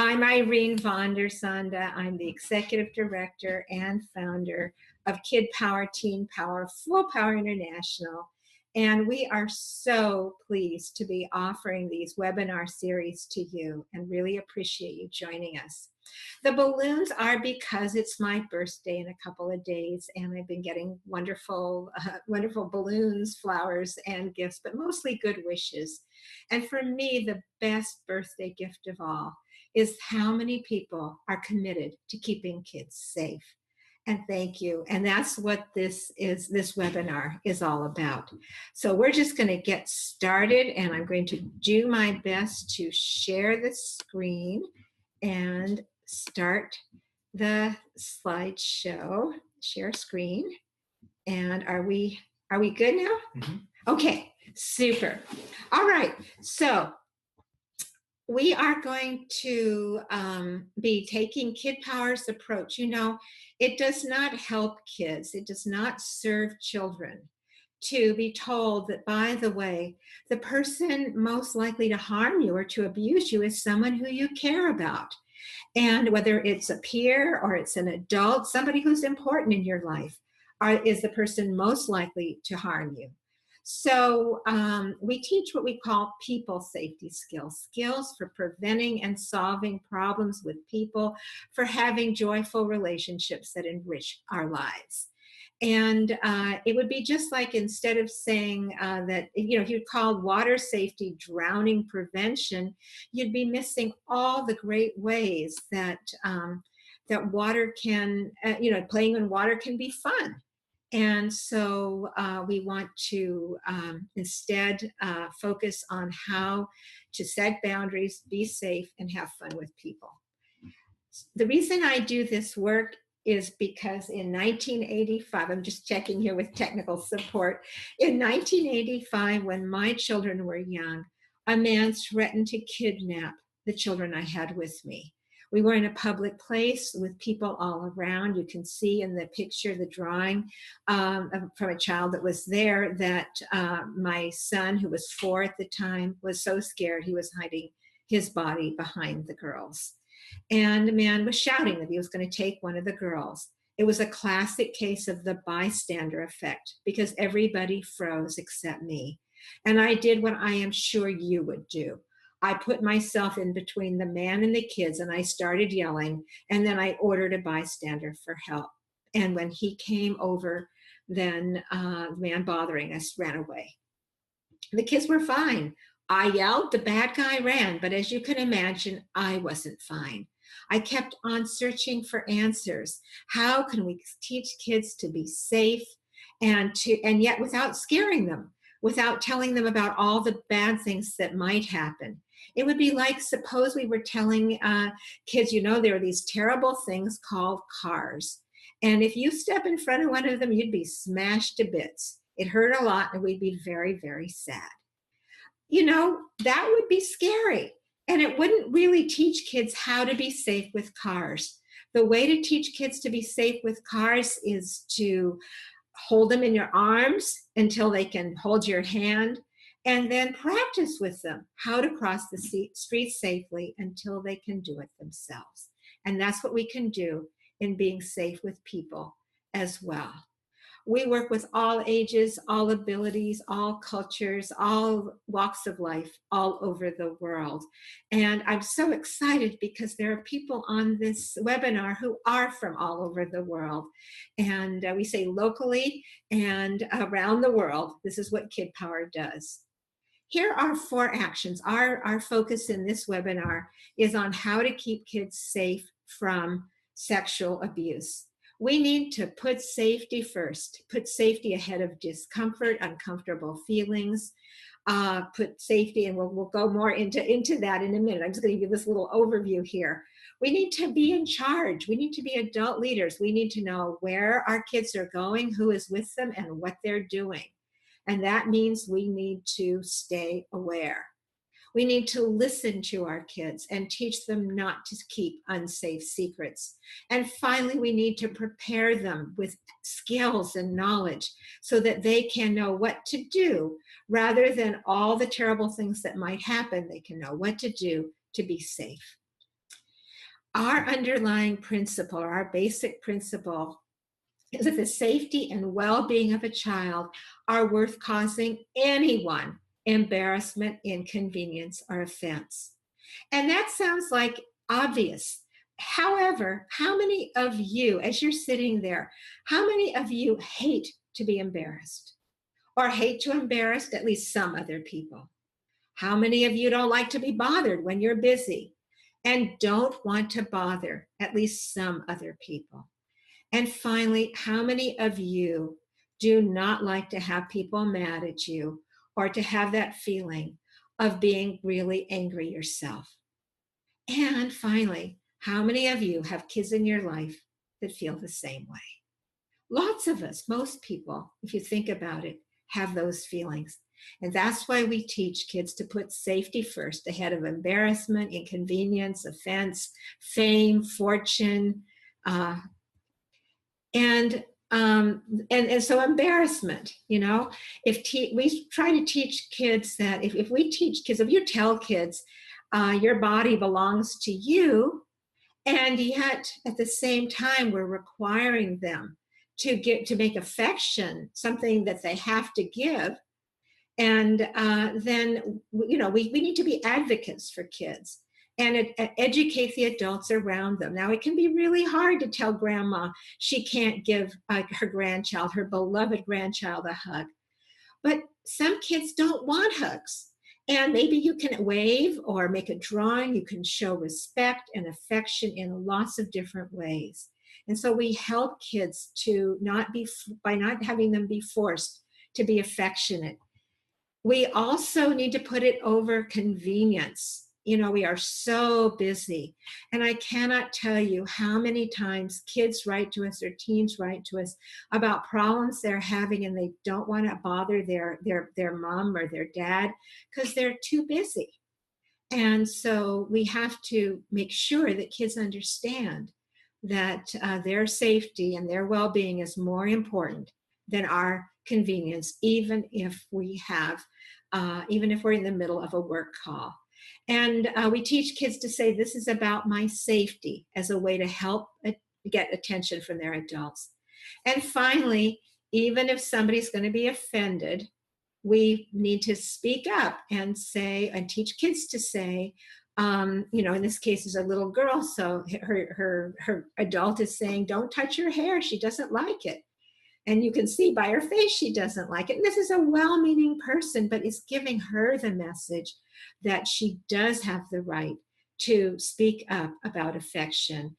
I'm Irene von der Sande. I'm the executive director and founder of Kidpower, Teenpower, Fullpower International. And we are so pleased to be offering these webinar series to you and really appreciate you joining us. The balloons are because it's my birthday in a couple of days, and I've been getting wonderful, wonderful balloons, flowers, and gifts, but mostly good wishes. And for me, the best birthday gift of all is how many people are committed to keeping kids safe. And thank you. And that's what this webinar is all about. So we're just going to get started, and I'm going to do my best to share the screen and start the slideshow. Share screen. And are we good now? Mm-hmm. Okay, super. All right. So we are going to be taking Kidpower's approach. You know, it does not help kids. It does not serve children to be told that, by the way, the person most likely to harm you or to abuse you is someone who you care about. And whether it's a peer or it's an adult, somebody who's important in your life is the person most likely to harm you. So we teach what we call people safety skills, skills for preventing and solving problems with people, for having joyful relationships that enrich our lives. And it would be just like, instead of saying that, you know, if you called water safety drowning prevention, you'd be missing all the great ways that that water can, you know, playing in water can be fun. And so we want to instead focus on how to set boundaries, be safe, and have fun with people. The reason I do this work is because in 1985, I'm just checking here with technical support, in 1985, when my children were young, a man threatened to kidnap the children I had with me. We were in a public place with people all around. You can see in the picture, the drawing from a child that was there, that my son, who was 4 at the time, was so scared he was hiding his body behind the girls. And a man was shouting that he was going to take one of the girls. It was a classic case of the bystander effect, because everybody froze except me. And I did what I am sure you would do. I put myself in between the man and the kids, and I started yelling, and then I ordered a bystander for help. And when he came over, then the man bothering us ran away. The kids were fine. I yelled, the bad guy ran, but as you can imagine, I wasn't fine. I kept on searching for answers. How can we teach kids to be safe and yet without scaring them, without telling them about all the bad things that might happen? It would be like, suppose we were telling kids, you know, there are these terrible things called cars. And if you step in front of one of them, you'd be smashed to bits. It hurt a lot, and we'd be very, very sad. You know, that would be scary. And it wouldn't really teach kids how to be safe with cars. The way to teach kids to be safe with cars is to hold them in your arms until they can hold your hand, and then practice with them how to cross the street safely until they can do it themselves. And that's what we can do in being safe with people as well. We work with all ages, all abilities, all cultures, all walks of life, all over the world. And I'm so excited because there are people on this webinar who are from all over the world. And we say locally and around the world. This is what Kidpower does. Here are 4 actions. Our focus in this webinar is on how to keep kids safe from sexual abuse. We need to put safety first, put safety ahead of discomfort, uncomfortable feelings, put safety, and we'll go more into that in a minute. I'm just going to give this little overview here. We need to be in charge. We need to be adult leaders. We need to know where our kids are going, who is with them, and what they're doing. And that means we need to stay aware. We need to listen to our kids and teach them not to keep unsafe secrets. And finally, we need to prepare them with skills and knowledge so that they can know what to do rather than all the terrible things that might happen. They can know what to do to be safe. Our underlying principle, or our basic principle, is that the safety and well-being of a child are worth causing anyone embarrassment, inconvenience, or offense. And that sounds like obvious. However, how many of you, as you're sitting there, how many of you hate to be embarrassed or hate to embarrass at least some other people? How many of you don't like to be bothered when you're busy and don't want to bother at least some other people? And finally, how many of you do not like to have people mad at you or to have that feeling of being really angry yourself? And finally, how many of you have kids in your life that feel the same way? Lots of us, most people, if you think about it, have those feelings. And that's why we teach kids to put safety first ahead of embarrassment, inconvenience, offense, fame, fortune, uh, and so embarrassment, if we try to teach kids that if we teach kids, if you tell kids your body belongs to you, and yet at the same time we're requiring them to make affection something that they have to give, and then we need to be advocates for kids and educate the adults around them. Now, it can be really hard to tell grandma she can't give her grandchild, her beloved grandchild, a hug, but some kids don't want hugs. And maybe you can wave or make a drawing. You can show respect and affection in lots of different ways. And so we help kids to by not having them be forced to be affectionate. We also need to put it over convenience. We are so busy. And I cannot tell you how many times kids write to us or teens write to us about problems they're having, and they don't want to bother their mom or their dad because they're too busy. And so we have to make sure that kids understand that their safety and their well-being is more important than our convenience, even if even if we're in the middle of a work call. And we teach kids to say, this is about my safety, as a way to help get attention from their adults. And finally, even if somebody's going to be offended, we need to speak up and say, and teach kids to say, in this case is a little girl, so her adult is saying, don't touch her hair, she doesn't like it. And you can see by her face she doesn't like it. And this is a well-meaning person, but it's giving her the message that she does have the right to speak up about affection.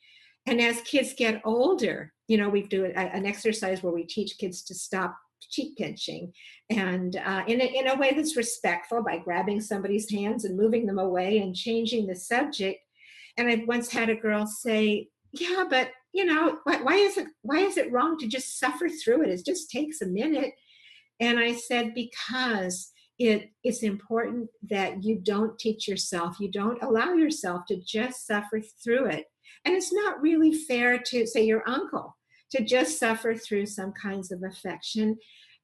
And as kids get older, we do an exercise where we teach kids to stop cheek pinching, and in a way that's respectful, by grabbing somebody's hands and moving them away and changing the subject. And I once had a girl say, yeah, but why is it wrong to just suffer through it? It just takes a minute. And I said, because it's important that you don't teach yourself, you don't allow yourself to just suffer through it. And it's not really fair to, say, your uncle to just suffer through some kinds of affection,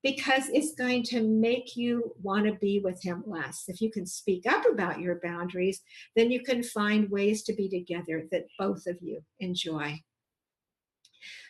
because it's going to make you want to be with him less. If you can speak up about your boundaries, then you can find ways to be together that both of you enjoy.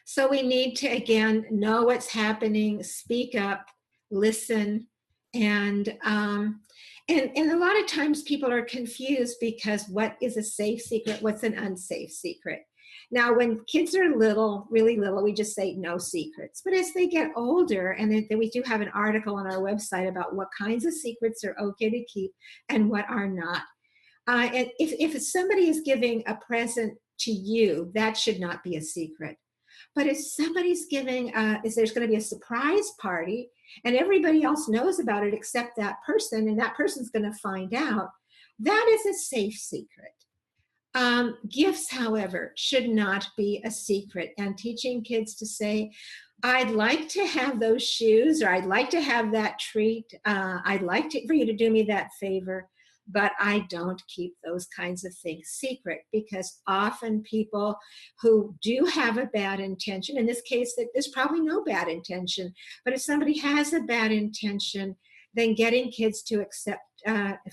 So we need to, again, know what's happening, speak up, listen, and a lot of times people are confused, because what is a safe secret? What's an unsafe secret? Now, when kids are little, really little, we just say no secrets. But as they get older, and then we do have an article on our website about what kinds of secrets are okay to keep and what are not. And if somebody is giving a present to you, that should not be a secret. But if somebody's giving, if there's going to be a surprise party and everybody else knows about it except that person, and that person's going to find out, that is a safe secret. Gifts, however, should not be a secret. And teaching kids to say, I'd like to have those shoes, or I'd like to have that treat. I'd like for you to do me that favor, but I don't keep those kinds of things secret, because often people who do have a bad intention, in this case, there's probably no bad intention, but if somebody has a bad intention, then getting kids to accept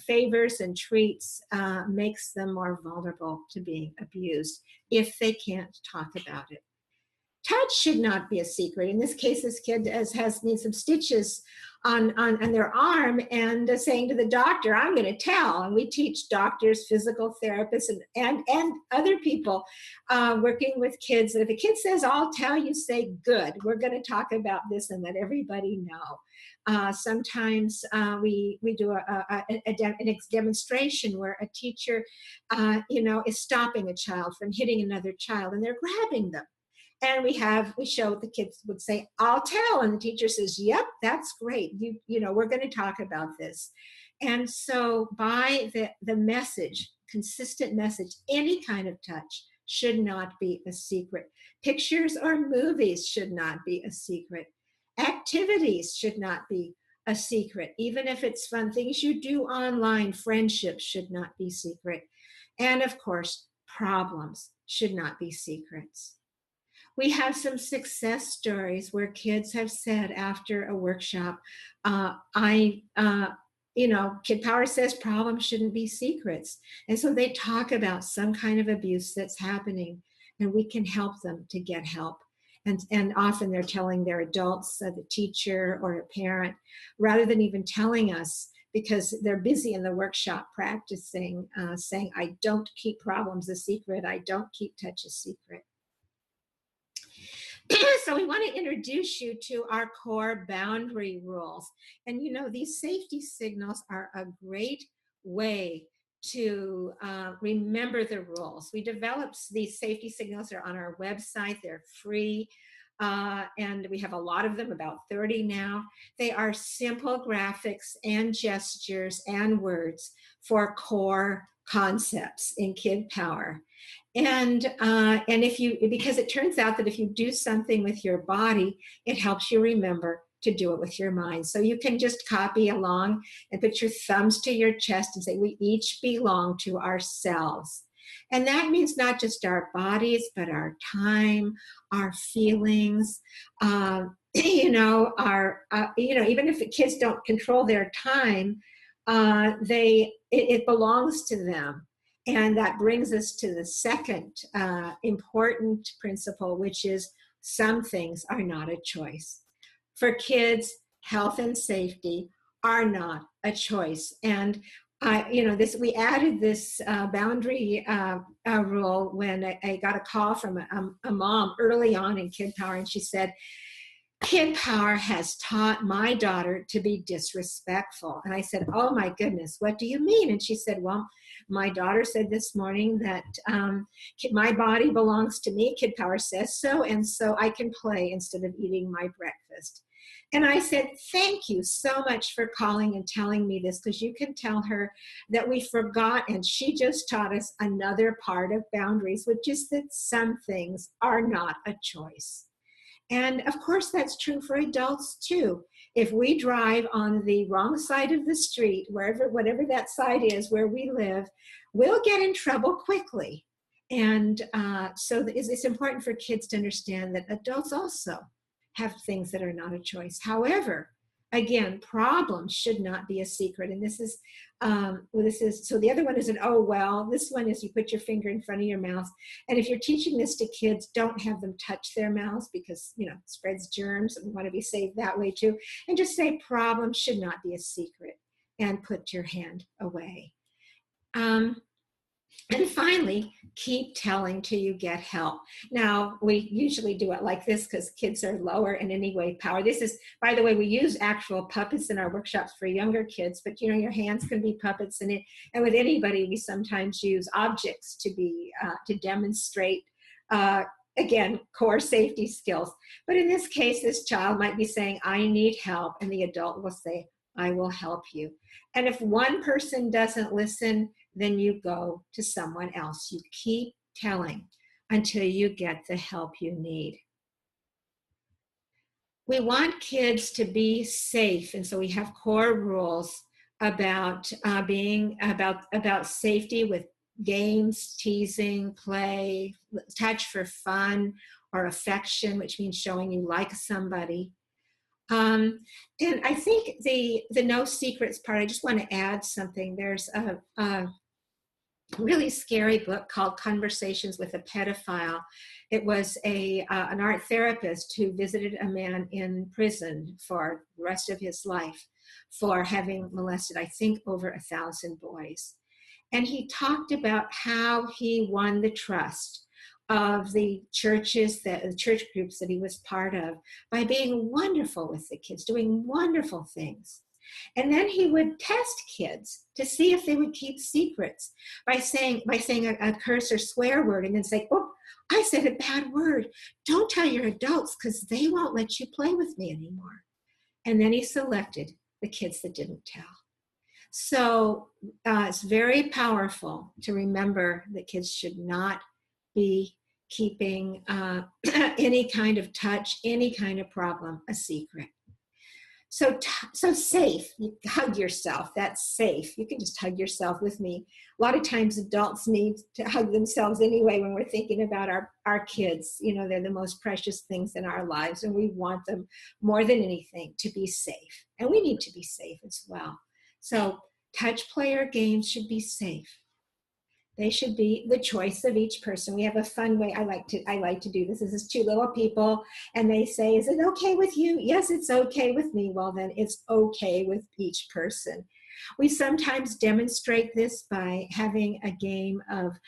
favors and treats makes them more vulnerable to being abused if they can't talk about it. Touch should not be a secret. In this case, this kid needs some stitches on their arm, and saying to the doctor, I'm going to tell. And we teach doctors, physical therapists, and other people working with kids that if a kid says, I'll tell, you say, good, we're going to talk about this and let everybody know. Sometimes we do a demonstration where a teacher is stopping a child from hitting another child, and they're grabbing them. And we show the kids would say, I'll tell. And the teacher says, yep, that's great. We're going to talk about this. And so by the message, consistent message, any kind of touch should not be a secret. Pictures or movies should not be a secret. Activities should not be a secret. Even if it's fun, things you do online, friendships should not be secret. And of course, problems should not be secrets. We have some success stories where kids have said after a workshop, Kidpower says problems shouldn't be secrets. And so they talk about some kind of abuse that's happening, and we can help them to get help. And often they're telling their adults, the teacher or a parent, rather than even telling us, because they're busy in the workshop practicing, saying, I don't keep problems a secret. I don't keep touch a secret. So we want to introduce you to our core boundary rules. And these safety signals are a great way to remember the rules. We developed these safety signals. They're on our website. They're free. And we have a lot of them, about 30 now. They are simple graphics and gestures and words for core concepts in Kidpower. And because it turns out that if you do something with your body, it helps you remember to do it with your mind. So you can just copy along and put your thumbs to your chest and say, we each belong to ourselves. And that means not just our bodies, but our time, our feelings, even if the kids don't control their time, it belongs to them. And that brings us to the second important principle, which is some things are not a choice. For kids, health and safety are not a choice. And we added this boundary rule when I got a call from a mom early on in Kidpower, and she said, Kidpower has taught my daughter to be disrespectful. And I said, oh my goodness, what do you mean? And she said, well, my daughter said this morning that my body belongs to me. Kidpower says so, and so I can play instead of eating my breakfast. And I said, thank you so much for calling and telling me this, because you can tell her that we forgot, and she just taught us another part of boundaries, which is that some things are not a choice. And of course, that's true for adults too. If we drive on the wrong side of the street, whatever that side is where we live, we'll get in trouble quickly. And so it's important for kids to understand that adults also have things that are not a choice. However, again, problems should not be a secret. And this is so the other one is this one is you put your finger in front of your mouth. And if you're teaching this to kids, don't have them touch their mouths, because, it spreads germs, and we want to be safe that way too. And just say problems should not be a secret, and put your hand away. And finally, keep telling till you get help. Now, we usually do it like this because kids are lower in any way power. This is, by the way, we use actual puppets in our workshops for younger kids, but your hands can be puppets, and with anybody, we sometimes use objects to demonstrate, again, core safety skills. But in this case, this child might be saying, I need help, and the adult will say, I will help you. And if one person doesn't listen, then you go to someone else. You keep telling until you get the help you need. We want kids to be safe, and so we have core rules about about safety with games, teasing, play, touch for fun or affection, which means showing you like somebody. And I think the no secrets part, I just want to add something. There's a really scary book called Conversations with a Pedophile. It was an art therapist who visited a man in prison for the rest of his life for having molested, I think, over 1,000 boys. And he talked about how he won the trust of the churches, the church groups that he was part of, by being wonderful with the kids, doing wonderful things. And then he would test kids to see if they would keep secrets by saying a curse or swear word, and then say, "Oh, I said a bad word. Don't tell your adults because they won't let you play with me anymore." And then he selected the kids that didn't tell. So it's very powerful to remember that kids should not be keeping any kind of touch, any kind of problem, a secret. So safe. You hug yourself. That's safe. You can just hug yourself with me. A lot of times adults need to hug themselves anyway when we're thinking about our kids. You know, they're the most precious things in our lives, and we want them more than anything to be safe. And we need to be safe as well. So touch player games should be safe. They should be the choice of each person. We have a fun way I like to do this. This is two little people, and they say, "Is it okay with you?" "Yes, it's okay with me." Well, then it's okay with each person. We sometimes demonstrate this by having a game of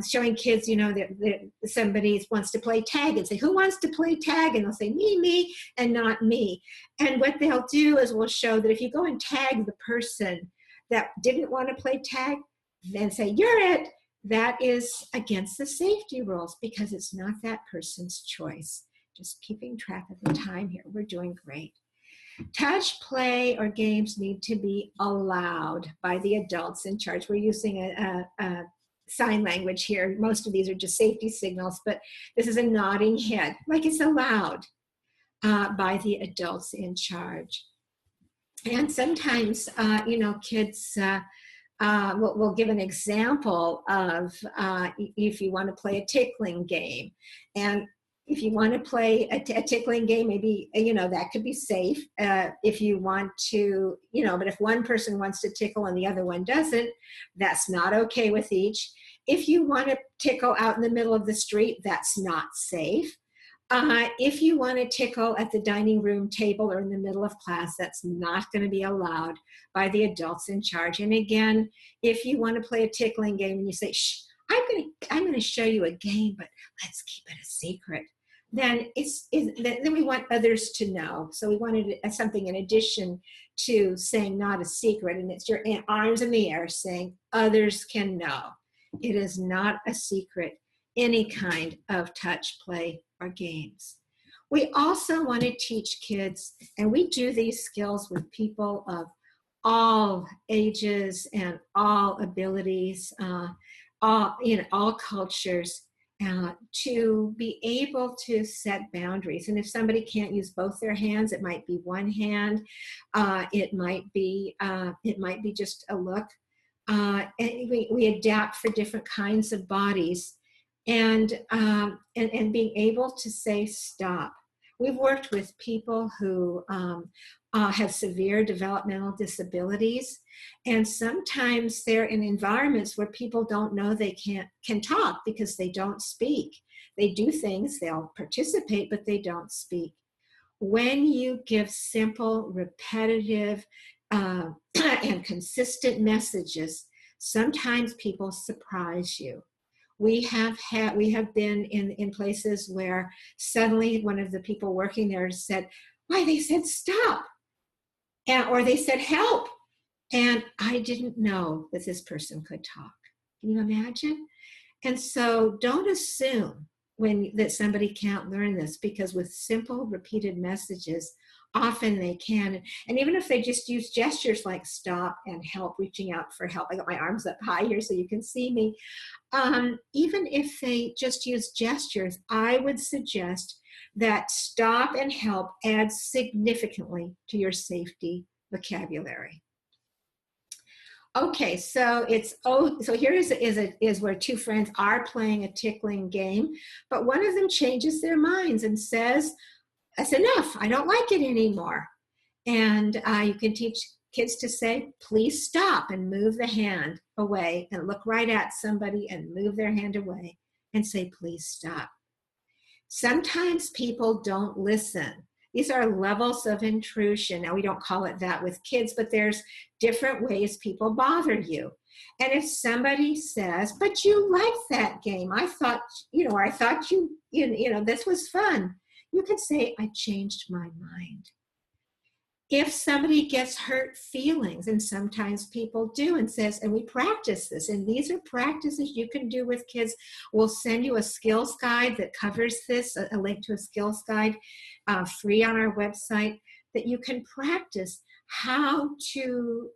showing kids, you know, that somebody wants to play tag, and say, "Who wants to play tag?" And they'll say, me, and not me. And what they'll do is we'll show that if you go and tag the person that didn't want to play tag, then say, "You're it," that is against the safety rules because it's not that person's choice. Just keeping track of the time here. We're doing great. Touch, play, or games need to be allowed by the adults in charge. We're using a sign language here. Most of these are just safety signals, but this is a nodding head, like it's allowed by the adults in charge. And sometimes, you know, kids, we'll give an example of if you want to play a tickling game. And if you want to play a tickling game, maybe, you know, that could be safe. If you want to, you know, but if one person wants to tickle and the other one doesn't, that's not okay with each. If you want to tickle out in the middle of the street, that's not safe. If you want to tickle at the dining room table or in the middle of class, that's not going to be allowed by the adults in charge. And again, if you want to play a tickling game and you say, "Shh, I'm going to show you a game, but let's keep it a secret," then then we want others to know. So we wanted something in addition to saying not a secret, and it's your arms in the air saying others can know. It is not a secret, any kind of touch, play, or games. We also want to teach kids, and we do these skills with people of all ages and all abilities, all cultures, to be able to set boundaries. And if somebody can't use both their hands, it might be one hand. It might be just a look. And we adapt for different kinds of bodies. And being able to say stop. We've worked with people who have severe developmental disabilities, and sometimes they're in environments where people don't know they can talk because they don't speak. They do things, they'll participate, but they don't speak. When you give simple, repetitive, and consistent messages, sometimes people surprise you. We have been in places where suddenly one of the people working there said, "Why, they said stop," or they said help, and I didn't know that this person could talk. Can you imagine? And so don't assume that somebody can't learn this, because with simple repeated messages, often they can. And even if they just use gestures like stop and help, reaching out for help. I got my arms up high here so you can see me. Even if they just use gestures, I would suggest that stop and help adds significantly to your safety vocabulary. Okay, so here is where two friends are playing a tickling game, but one of them changes their minds and says, that's enough. I don't like it anymore. And you can teach kids to say, please stop, and move the hand away and look right at somebody and move their hand away and say, please stop. Sometimes people don't listen. These are levels of intrusion. Now, we don't call it that with kids, but there's different ways people bother you. And if somebody says, but you liked that game, I thought, or I thought this was fun, you could say, I changed my mind. If somebody gets hurt feelings, and sometimes people do, and says, and we practice this, and these are practices you can do with kids. We'll send you a skills guide that covers this, a link to a skills guide free on our website, that you can practice how to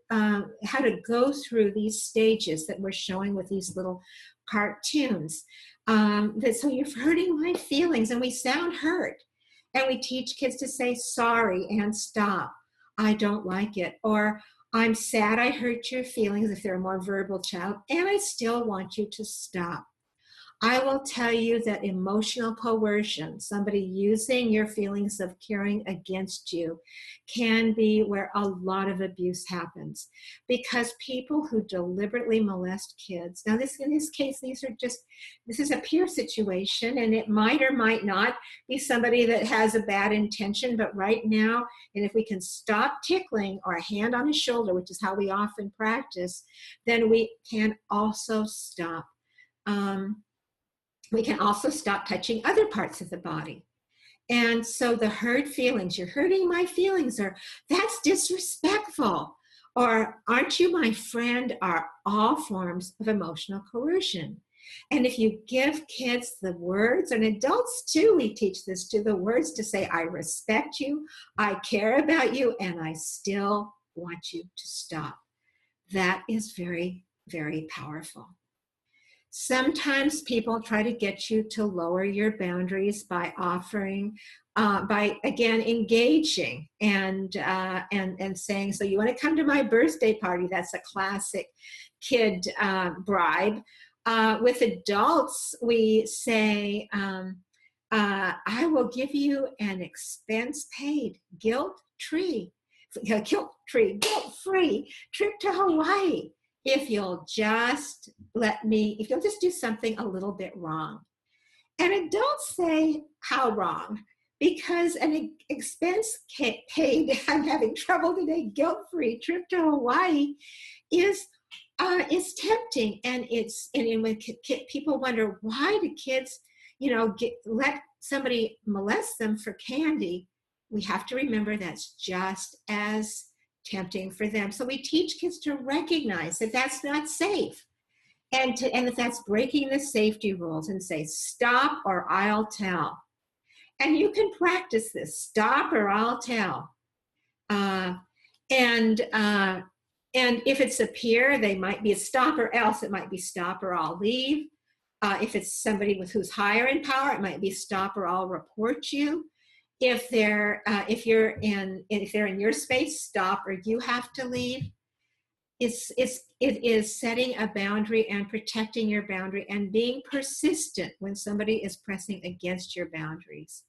go through these stages that we're showing with these little cartoons. So you're hurting my feelings, and we sound hurt. And we teach kids to say sorry and stop. I don't like it. Or I'm sad I hurt your feelings if they're a more verbal child, and I still want you to stop. I will tell you that emotional coercion, somebody using your feelings of caring against you, can be where a lot of abuse happens, because people who deliberately molest kids, now in this case, this is a peer situation, and it might or might not be somebody that has a bad intention, but right now, and if we can stop tickling or a hand on his shoulder, which is how we often practice, then we can also stop. We can also stop touching other parts of the body. And so the hurt feelings, you're hurting my feelings, or that's disrespectful, or aren't you my friend, are all forms of emotional coercion. And if you give kids the words, and adults too, we teach this to the words to say, I respect you, I care about you, and I still want you to stop. That is very, very powerful. Sometimes people try to get you to lower your boundaries by offering, by again engaging and saying, so you want to come to my birthday party? That's a classic kid bribe. With adults, we say, I will give you an expense-paid, guilt-free trip to Hawaii if you'll just do something a little bit wrong. And adults say, how wrong? Because an expense paid, I'm having trouble today, guilt-free trip to Hawaii is tempting. And when people wonder, why do kids, let somebody molest them for candy? We have to remember that's just as tempting for them. So we teach kids to recognize that that's not safe, and that that's breaking the safety rules, and say, stop or I'll tell. And you can practice this, stop or I'll tell. And if it's a peer, they might be a stop or else. It might be stop or I'll leave. If it's somebody who's higher in power, it might be stop or I'll report you. If they're in your space, stop or you have to leave. It is setting a boundary and protecting your boundary and being persistent when somebody is pressing against your boundaries.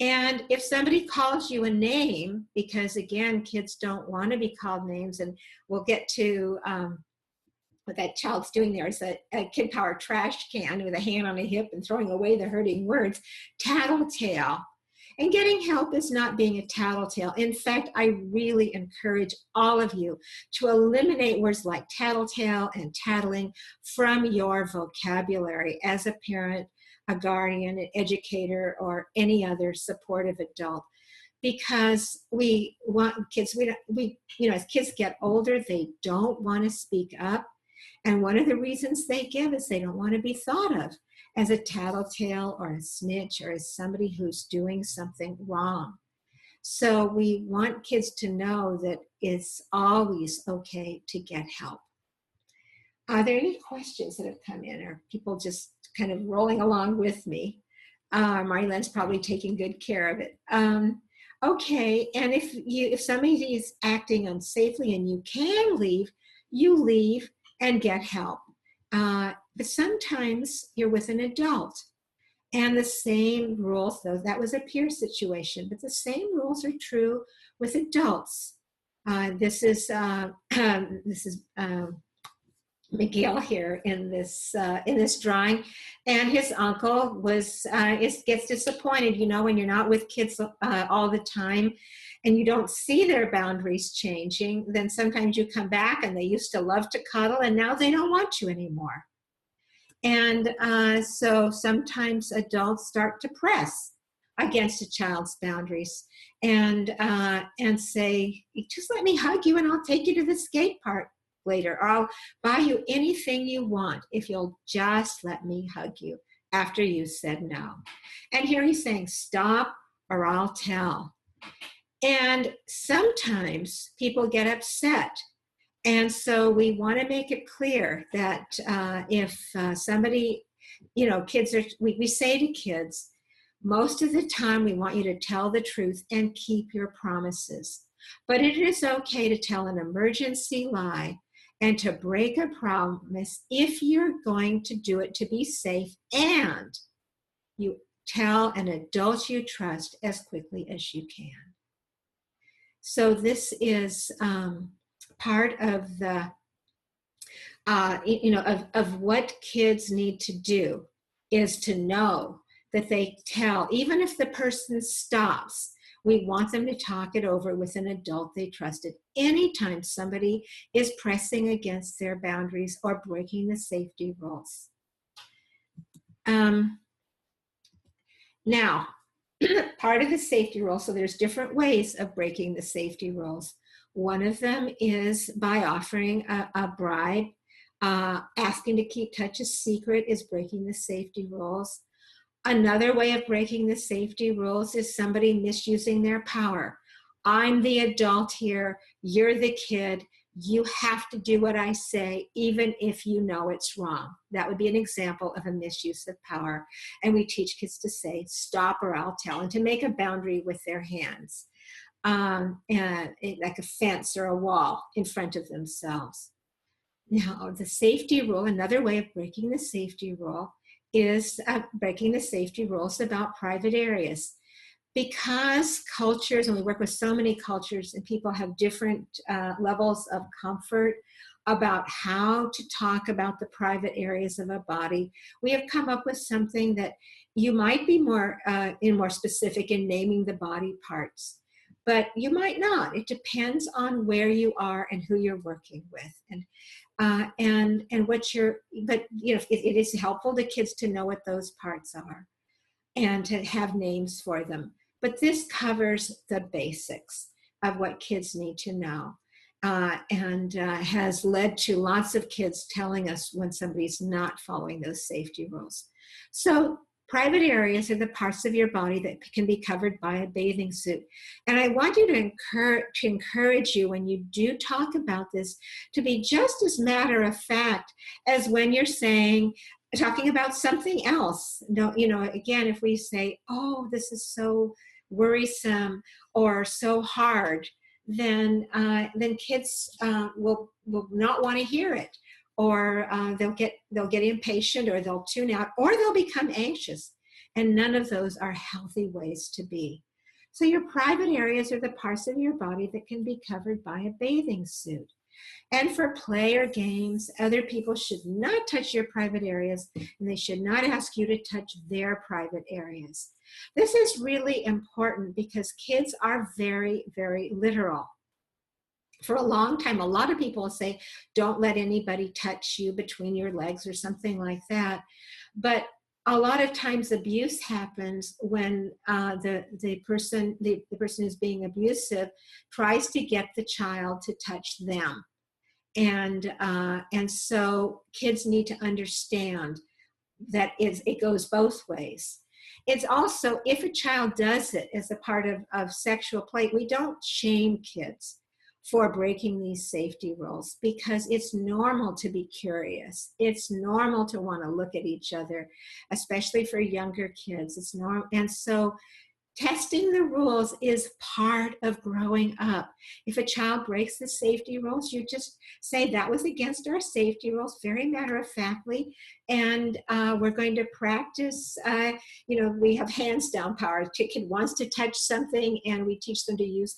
And if somebody calls you a name, because again, kids don't want to be called names, and we'll get to what that child's doing there is a Kidpower trash can with a hand on a hip and throwing away the hurting words, tattletale. And getting help is not being a tattletale. In fact, I really encourage all of you to eliminate words like tattletale and tattling from your vocabulary as a parent, a guardian, an educator, or any other supportive adult. Because we want kids, as kids get older, they don't want to speak up. And one of the reasons they give is they don't want to be thought of as a tattletale or a snitch or as somebody who's doing something wrong. So we want kids to know that it's always okay to get help. Are there any questions that have come in, or people just kind of rolling along with me? Marilyn's probably taking good care of it. Okay, and if somebody is acting unsafely and you can leave, you leave and get help. But sometimes you're with an adult, And the same rules, though that was a peer situation, but the same rules are true with adults. This is Miguel here in this drawing, and his uncle gets disappointed. You know, when you're not with kids all the time, and you don't see their boundaries changing, then sometimes you come back and they used to love to cuddle, and now they don't want you anymore. And so sometimes adults start to press against a child's boundaries and say, just let me hug you and I'll take you to the skate park later, or I'll buy you anything you want if you'll just let me hug you after you said no. And here he's saying, stop or I'll tell. And sometimes people get upset. And so we want to make it clear that if somebody, you know, we say to kids, most of the time we want you to tell the truth and keep your promises. But it is okay to tell an emergency lie and to break a promise if you're going to do it to be safe, and you tell an adult you trust as quickly as you can. So this is part of the, of what kids need to do is to know that they tell, even if the person stops, we want them to talk it over with an adult they trusted anytime somebody is pressing against their boundaries or breaking the safety rules. Now, part of the safety rule, so there's different ways of breaking the safety rules. One of them is by offering a bribe. Asking to keep touch a secret is breaking the safety rules. Another way of breaking the safety rules is somebody misusing their power. I'm the adult here, you're the kid, you have to do what I say, even if you know it's wrong. That would be an example of a misuse of power. And we teach kids to say, stop or I'll tell, and to make a boundary with their hands, and like a fence or a wall in front of themselves. Now, the safety rule, another way of breaking the safety rule, is breaking the safety rules about private areas. Because cultures, and we work with so many cultures, and people have different levels of comfort about how to talk about the private areas of a body, we have come up with something that you might be more specific in naming the body parts, but you might not. It depends on where you are and who you're working with, and what but you know, it is helpful to kids to know what those parts are and to have names for them. But this covers the basics of what kids need to know, and has led to lots of kids telling us when somebody's not following those safety rules. So private areas are the parts of your body that can be covered by a bathing suit. And I want you to encourage you, when you do talk about this, to be just as matter of fact as when you're talking about something else. No, you know, again, if we say, oh, this is so worrisome or so hard, then kids will not want to hear it, or they'll get impatient, or they'll tune out, or they'll become anxious. And none of those are healthy ways to be. So your private areas are the parts of your body that can be covered by a bathing suit. And for play or games, other people should not touch your private areas, and they should not ask you to touch their private areas. This is really important because kids are very, very literal. For a long time, a lot of people will say, don't let anybody touch you between your legs or something like that. But a lot of times abuse happens when the person who's being abusive tries to get the child to touch them. And so kids need to understand that it goes both ways. It's also, if a child does it as a part of sexual play, we don't shame kids for breaking these safety rules, because it's normal to be curious. It's normal to want to look at each other, especially for younger kids. It's normal. And so Testing the rules is part of growing up. If a child breaks the safety rules, you just say that was against our safety rules, very matter-of-factly, and we're going to practice, we have hands down power. A kid wants to touch something, and we teach them to use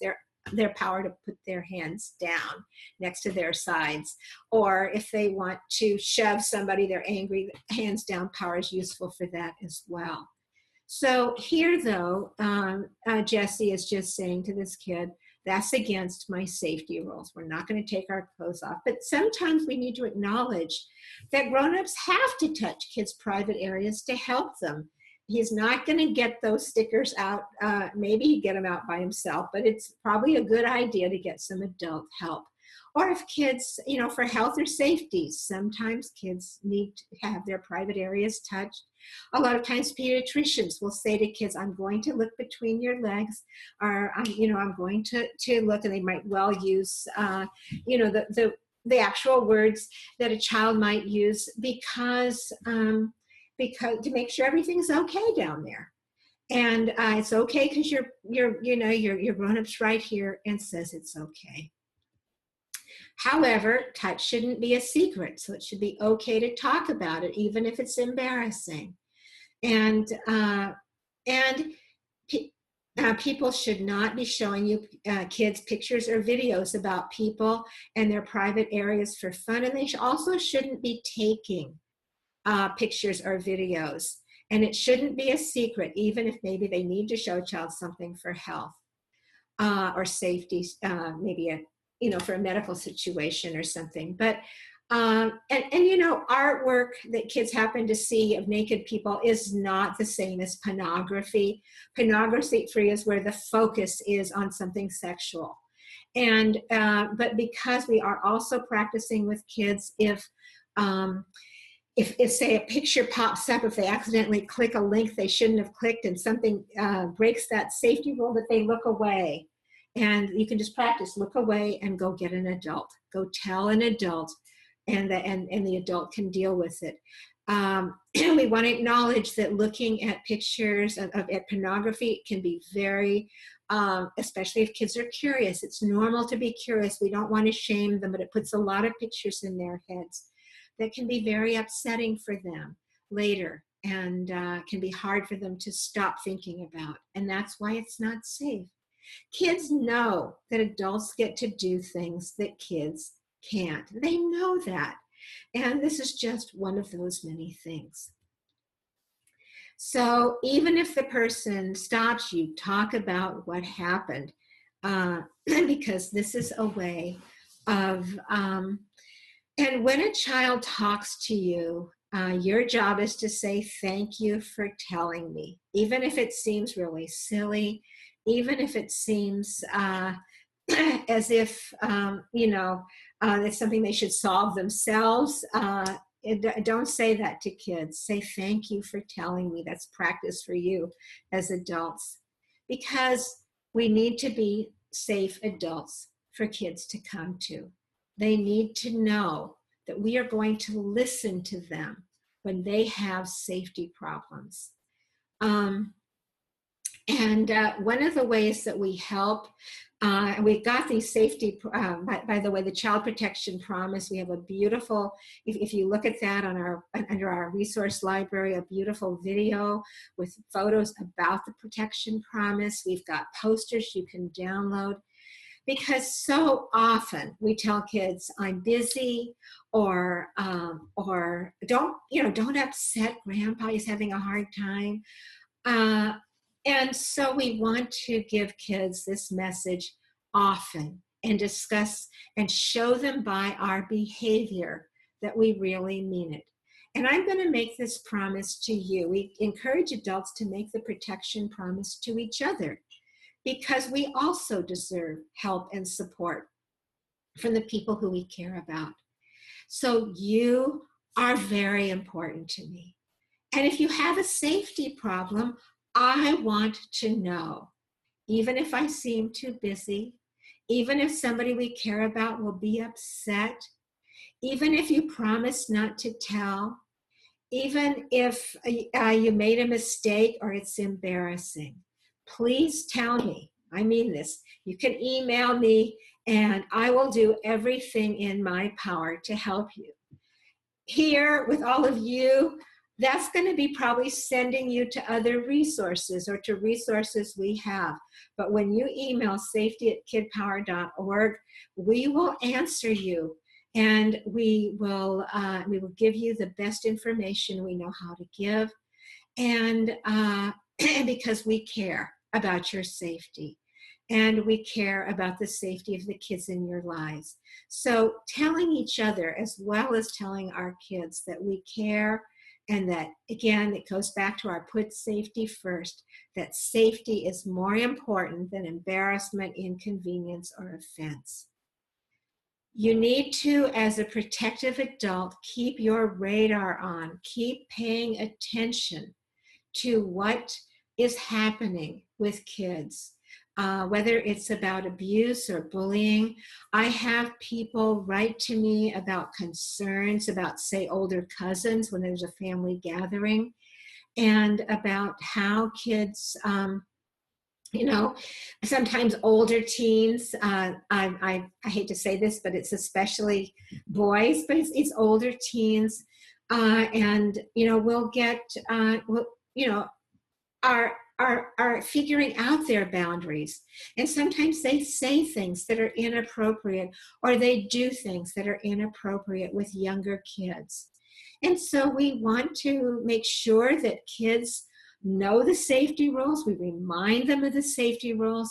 their power to put their hands down next to their sides. Or if they want to shove somebody, they're angry, hands down power is useful for that as well. So here, though, Jesse is just saying to this kid, that's against my safety rules. We're not going to take our clothes off. But sometimes we need to acknowledge that grown-ups have to touch kids' private areas to help them. He's not going to get those stickers out. Maybe he'd get them out by himself, but it's probably a good idea to get some adult help. Or if kids, for health or safety, sometimes kids need to have their private areas touched. A lot of times pediatricians will say to kids, I'm going to look between your legs, or I'm going to look, and they might well use, the actual words that a child might use because to make sure everything's okay down there. And it's okay because your grown-up's right here and says it's okay. However, touch shouldn't be a secret, so it should be okay to talk about it, even if it's embarrassing. And people should not be showing you kids pictures or videos about people and their private areas for fun, and they also shouldn't be taking pictures or videos. And it shouldn't be a secret, even if maybe they need to show a child something for health or safety, maybe for a medical situation or something. But artwork that kids happen to see of naked people is not the same as pornography. Pornography is where the focus is on something sexual. And but because we are also practicing with kids, if say a picture pops up, if they accidentally click a link they shouldn't have clicked and something breaks that safety rule, that they look away. And you can just practice, look away and go get an adult. Go tell an adult, and the adult can deal with it. We want to acknowledge that looking at pictures at pornography can be very, especially if kids are curious. It's normal to be curious. We don't want to shame them, but it puts a lot of pictures in their heads that can be very upsetting for them later, and can be hard for them to stop thinking about. And that's why it's not safe. Kids know that adults get to do things that kids can't. They know that. And this is just one of those many things. So even if the person stops you, talk about what happened, because this is a way of, and when a child talks to you, your job is to say, thank you for telling me, even if it seems really silly, even if it seems as if, it's something they should solve themselves. Don't say that to kids. Say, thank you for telling me. That's practice for you as adults. Because we need to be safe adults for kids to come to. They need to know that we are going to listen to them when they have safety problems. And one of the ways that we help, we've got these safety, by the way, the Child Protection Promise, we have a beautiful, if you look at that under our resource library, a beautiful video with photos about the Protection Promise. We've got posters you can download. Because so often we tell kids, I'm busy, or don't upset grandpa, he's having a hard time. And so we want to give kids this message often and discuss and show them by our behavior that we really mean it. And I'm going to make this promise to you. We encourage adults to make the protection promise to each other, because we also deserve help and support from the people who we care about. So you are very important to me. And if you have a safety problem, I want to know, even if I seem too busy, even if somebody we care about will be upset, even if you promise not to tell, even if you made a mistake or it's embarrassing. please tell me. I mean this. You can email me, and I will do everything in my power to help you. Here with all of you, that's going to be probably sending you to other resources or to resources we have. But when you email safety@kidpower.org, we will answer you, and we will give you the best information we know how to give, and because we care about your safety, and we care about the safety of the kids in your lives. So telling each other, as well as telling our kids, that we care, and that, again, it goes back to our put safety first, that safety is more important than embarrassment, inconvenience, or offense. You need to, as a protective adult, keep your radar on, keep paying attention to what is happening with kids, whether it's about abuse or bullying. I have people write to me about concerns about, say, older cousins when there's a family gathering, and about how kids, sometimes older teens, I hate to say this, but it's especially boys, but it's older teens, and, we'll get, are figuring out their boundaries. And sometimes they say things that are inappropriate, or they do things that are inappropriate with younger kids. And so we want to make sure that kids know the safety rules. We remind them of the safety rules,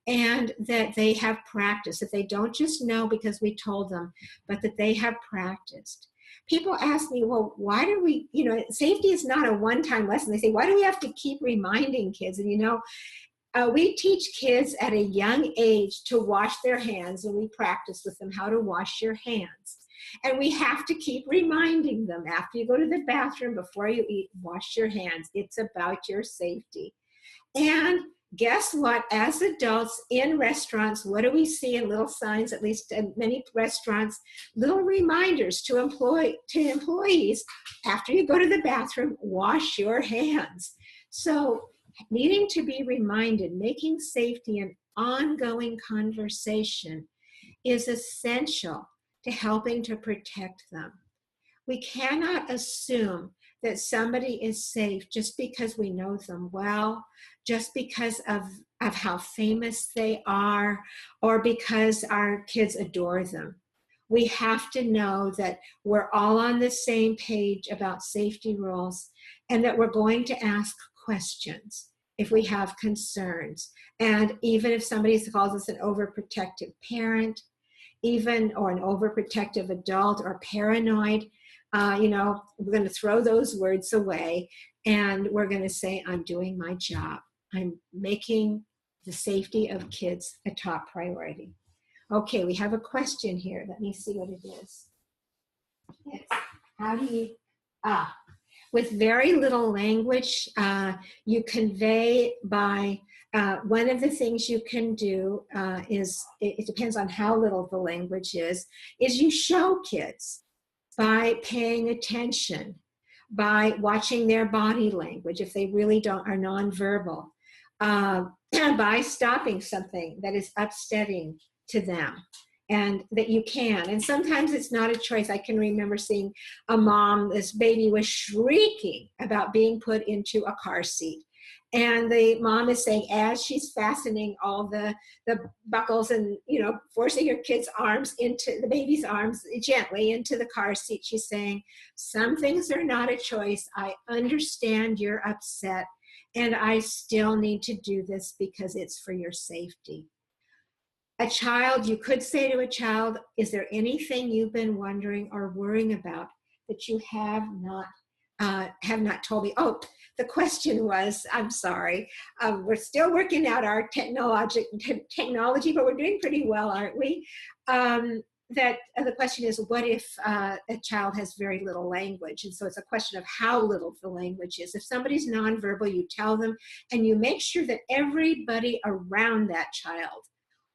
and that they have practice, that they don't just know because we told them, but that they have practiced. People ask me, well, why do we, safety is not a one-time lesson. They say, why do we have to keep reminding kids? And, we teach kids at a young age to wash their hands, and we practice with them how to wash your hands. And we have to keep reminding them, after you go to the bathroom, before you eat, wash your hands. It's about your safety. And guess what? As adults in restaurants, what do we see in little signs, at least in many restaurants? Little reminders to employees, after you go to the bathroom, wash your hands. So needing to be reminded, making safety an ongoing conversation is essential to helping to protect them. We cannot assume that somebody is safe just because we know them well, just because of how famous they are, or because our kids adore them. We have to know that we're all on the same page about safety rules, and that we're going to ask questions if we have concerns. And even if somebody calls us an overprotective parent, or an overprotective adult, or paranoid, we're going to throw those words away, and we're going to say, I'm doing my job. I'm making the safety of kids a top priority. Okay, we have a question here. Let me see what it is. It's, how do you, with very little language, you convey by, one of the things you can do is, it depends on how little the language is you show kids by paying attention, by watching their body language, if they really are nonverbal, by stopping something that is upsetting to them, and that you can. And sometimes it's not a choice. I can remember seeing a mom, this baby was shrieking about being put into a car seat. And the mom is saying, as she's fastening all the buckles and, forcing her kid's arms into the baby's arms gently into the car seat, she's saying, some things are not a choice. I understand you're upset, and I still need to do this because it's for your safety. A child, you could say to a child, is there anything you've been wondering or worrying about that you have not told me? Oh, the question was, I'm sorry, we're still working out our technology, but we're doing pretty well, aren't we? That the question is, what if a child has very little language? And so it's a question of how little the language is. If somebody's nonverbal, you tell them, and you make sure that everybody around that child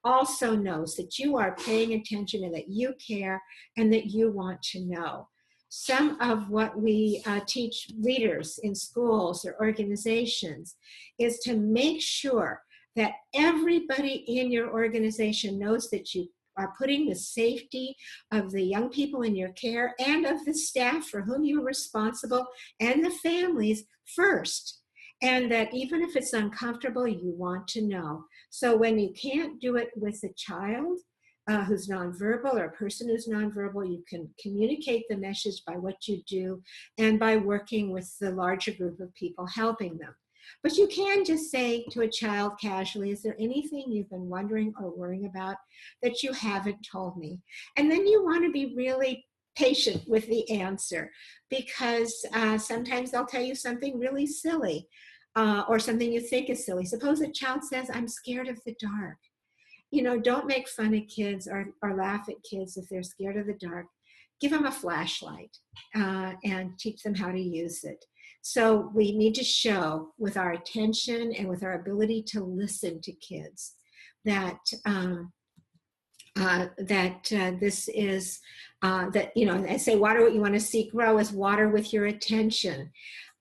also knows that you are paying attention, and that you care, and that you want to know. some of what we teach leaders in schools or organizations is to make sure that everybody in your organization knows that you are putting the safety of the young people in your care and of the staff for whom you're responsible and the families first. And that even if it's uncomfortable, you want to know. So when you can't do it with a child who's nonverbal or a person who's nonverbal, you can communicate the message by what you do and by working with the larger group of people helping them. But you can just say to a child casually, is there anything you've been wondering or worrying about that you haven't told me? And then you want to be really patient with the answer, because sometimes they'll tell you something really silly or something you think is silly. Suppose a child says, I'm scared of the dark. You know, don't make fun of kids or laugh at kids if they're scared of the dark. Give them a flashlight and teach them how to use it. So we need to show with our attention and with our ability to listen to kids that this is that, you know, I say water what you want to see grow is water with your attention.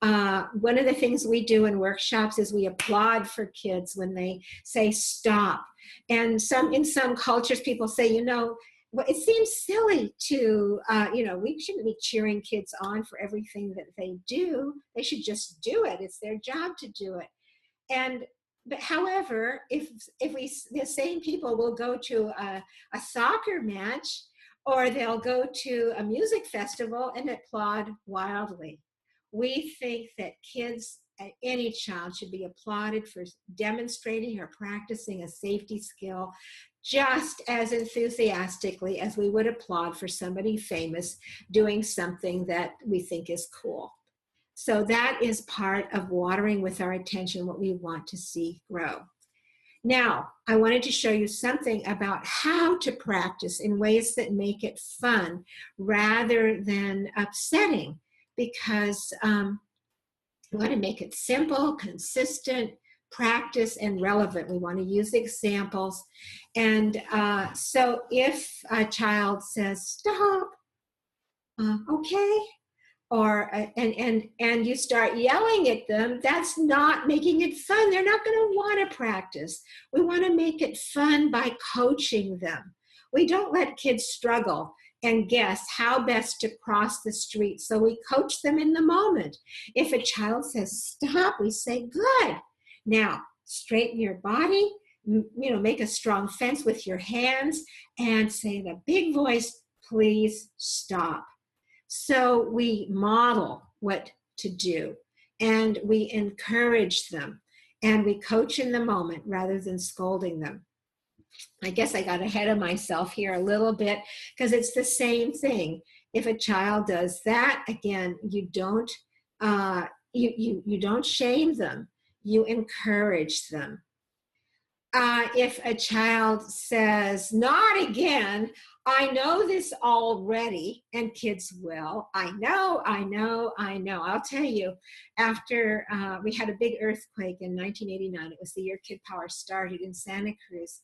One of the things we do in workshops is we applaud for kids when they say stop. And in some cultures, people say, you know, well, it seems silly to, you know, we shouldn't be cheering kids on for everything that they do. They should just do it. It's their job to do it. But however, if the same people will go to a soccer match, or they'll go to a music festival and applaud wildly. We think that kids, any child, should be applauded for demonstrating or practicing a safety skill just as enthusiastically as we would applaud for somebody famous doing something that we think is cool. So that is part of watering with our attention what we want to see grow. Now, I wanted to show you something about how to practice in ways that make it fun rather than upsetting, because we want to make it simple, consistent, practice, and relevant. We want to use examples. And so if a child says, stop, okay, or and you start yelling at them, that's not making it fun. They're not going to want to practice. We want to make it fun by coaching them. We don't let kids struggle and guess how best to cross the street. So we coach them in the moment. If a child says stop, we say good. Now straighten your body, you know, make a strong fence with your hands and say in a big voice, please stop. So we model what to do and we encourage them and we coach in the moment rather than scolding them. I guess I got ahead of myself here a little bit because it's the same thing. If a child does that, again, you don't you don't shame them. You encourage them. If a child says, not again, I know this already, and kids will, I know. I'll tell you, after we had a big earthquake in 1989, it was the year Kidpower started in Santa Cruz,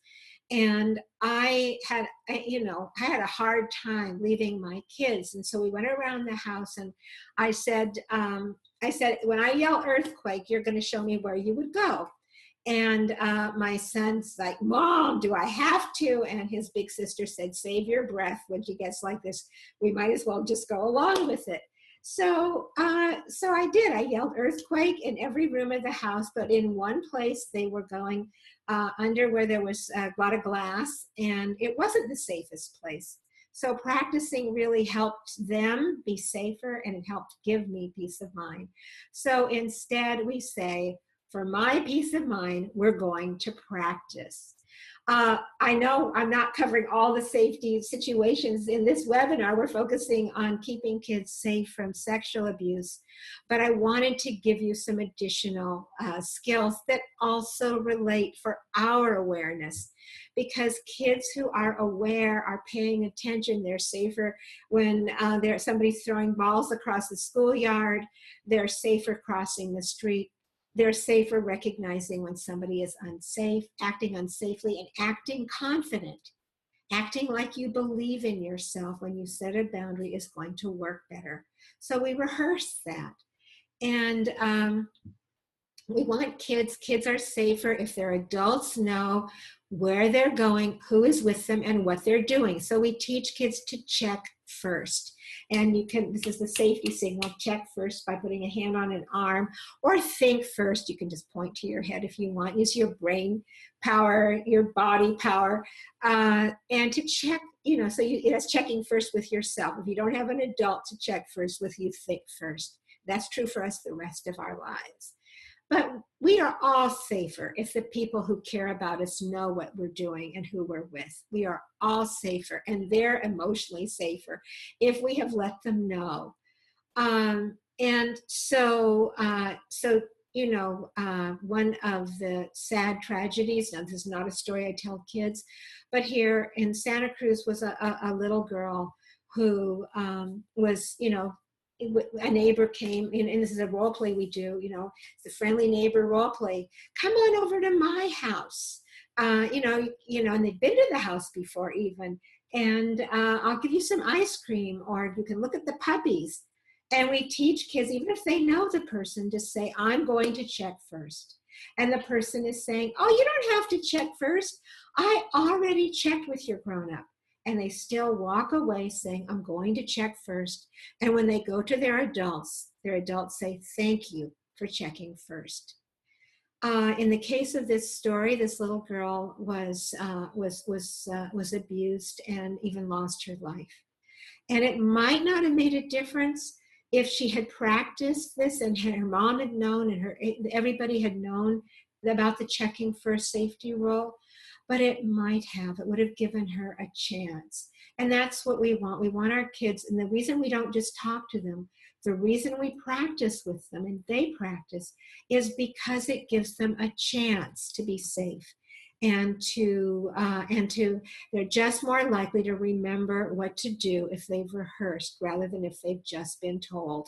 and I had a hard time leaving my kids, and so we went around the house, and I said, when I yell earthquake, you're going to show me where you would go. And my son's like, Mom, do I have to? And his big sister said, save your breath when he gets like this. We might as well just go along with it. So I did. I yelled earthquake in every room of the house, but in one place they were going under where there was a lot of glass, and it wasn't the safest place. So practicing really helped them be safer, and it helped give me peace of mind. So instead we say, for my peace of mind, we're going to practice. I know I'm not covering all the safety situations in this webinar. We're focusing on keeping kids safe from sexual abuse, but I wanted to give you some additional skills that also relate for our awareness, because kids who are aware are paying attention. They're safer when somebody's throwing balls across the schoolyard. They're safer crossing the street. They're safer recognizing when somebody is unsafe, acting unsafely, and acting confident. Acting like you believe in yourself when you set a boundary is going to work better. So we rehearse that. And we want kids are safer if their adults know where they're going, who is with them, and what they're doing. So we teach kids to check first. And you can, this is the safety signal, check first by putting a hand on an arm, or think first. You can just point to your head if you want. Use your brain power, your body power, and to check, so that's checking first with yourself. If you don't have an adult to check first with, you think first. That's true for us the rest of our lives. But we are all safer if the people who care about us know what we're doing and who we're with. We are all safer, and they're emotionally safer if we have let them know. And so, one of the sad tragedies, now this is not a story I tell kids, but here in Santa Cruz was a little girl who was, a neighbor came in, and this is a role play we do, it's a friendly neighbor role play. Come on over to my house, and they've been to the house before even, and I'll give you some ice cream, or you can look at the puppies. And we teach kids, even if they know the person, to say, I'm going to check first. And the person is saying, oh, you don't have to check first. I already checked with your grown-up. And they still walk away saying, I'm going to check first. And when they go to their adults say, thank you for checking first. In the case of this story, this little girl was abused and even lost her life. And it might not have made a difference if she had practiced this and her mom had known and everybody had known about the checking first safety rule. But it might have. It would have given her a chance. And that's what we want. We want our kids, and the reason we don't just talk to them, the reason we practice with them and they practice is because it gives them a chance to be safe and they're just more likely to remember what to do if they've rehearsed rather than if they've just been told.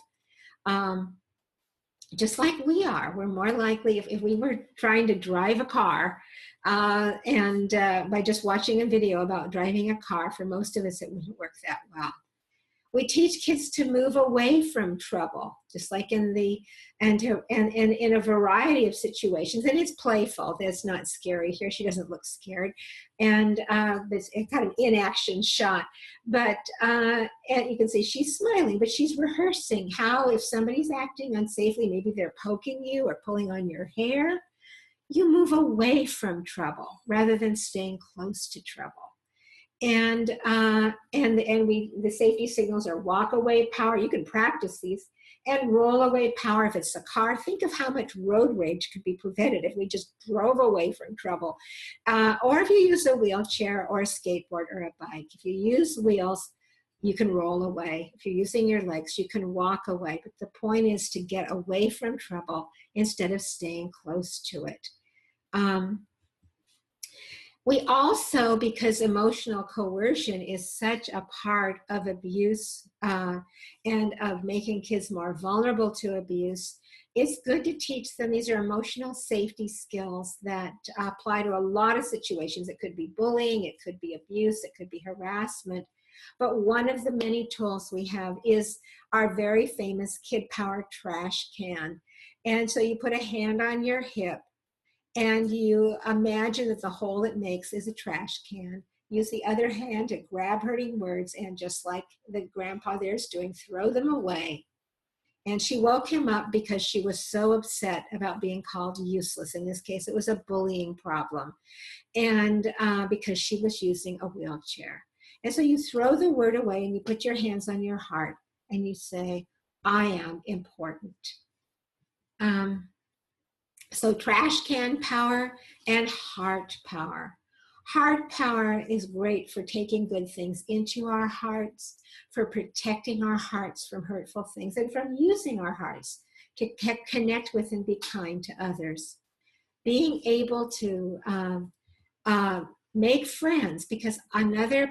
Just like we are. We're more likely, if we were trying to drive a car, and by just watching a video about driving a car, for most of us, it wouldn't work that well. We teach kids to move away from trouble, just like in a variety of situations. And it's playful. That's not scary. Here, she doesn't look scared. And it's kind of inaction shot. But and you can see she's smiling, but she's rehearsing how, if somebody's acting unsafely, maybe they're poking you or pulling on your hair, you move away from trouble rather than staying close to trouble. And the safety signals are walk away power. You can practice these, and roll away power. If it's a car, think of how much road rage could be prevented if we just drove away from trouble. Or if you use a wheelchair or a skateboard or a bike. If you use wheels, you can roll away. If you're using your legs, you can walk away. But the point is to get away from trouble instead of staying close to it. We also, because emotional coercion is such a part of abuse and of making kids more vulnerable to abuse, it's good to teach them. These are emotional safety skills that apply to a lot of situations. It could be bullying, it could be abuse, it could be harassment. But one of the many tools we have is our very famous Kidpower trash can. And so you put a hand on your hip, and you imagine that the hole it makes is a trash can. Use the other hand to grab hurting words, and just like the grandpa there's doing, throw them away. And she woke him up because she was so upset about being called useless. In this case, it was a bullying problem. And because she was using a wheelchair. And so you throw the word away and you put your hands on your heart and you say, I am important. So trash can power and heart power. Heart power is great for taking good things into our hearts, for protecting our hearts from hurtful things, and from using our hearts to connect with and be kind to others. Being able to make friends, because another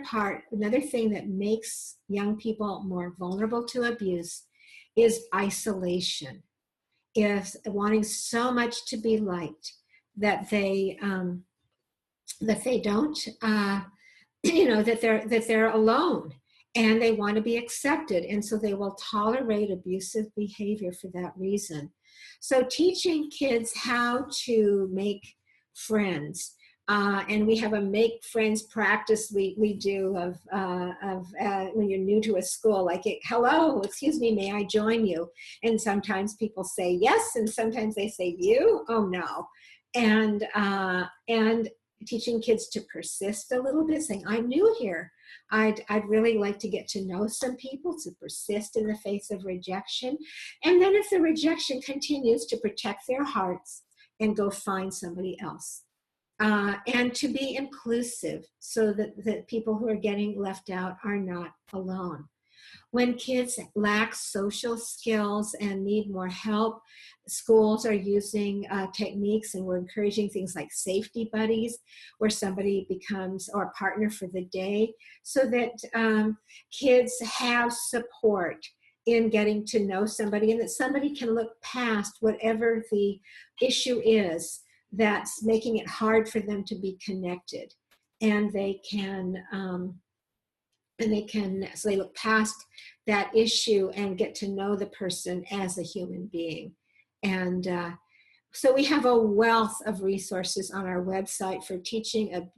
thing that makes young people more vulnerable to abuse is isolation. Is wanting so much to be liked that they don't that they're alone and they want to be accepted, and so they will tolerate abusive behavior for that reason. So teaching kids how to make friends, and we have a make friends practice we do of when you're new to a school, like, hello, excuse me, may I join you? And sometimes people say yes, and sometimes they say you, oh no. And teaching kids to persist a little bit, saying, I'm new here. I'd really like to get to know some people, to persist in the face of rejection. And then if the rejection continues, to protect their hearts and go find somebody else. And to be inclusive so that the people who are getting left out are not alone. When kids lack social skills and need more help, schools are using techniques, and we're encouraging things like safety buddies, where somebody becomes or a partner for the day, so that kids have support in getting to know somebody, and that somebody can look past whatever the issue is that's making it hard for them to be connected. And they can so they look past that issue and get to know the person as a human being. And so we have a wealth of resources on our website for teaching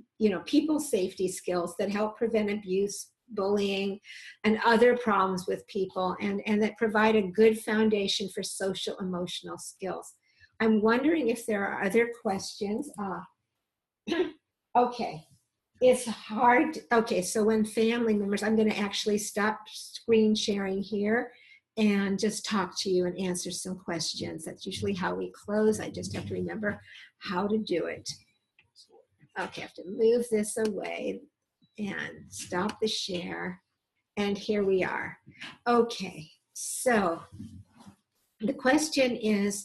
people safety skills that help prevent abuse, bullying, and other problems with people, and that provide a good foundation for social emotional skills. I'm wondering if there are other questions. Okay. It's hard. Okay, so when family members, I'm going to actually stop screen sharing here and just talk to you and answer some questions. That's usually how we close. I just have to remember how to do it. Okay, I have to move this away and stop the share. And here we are. Okay, so the question is,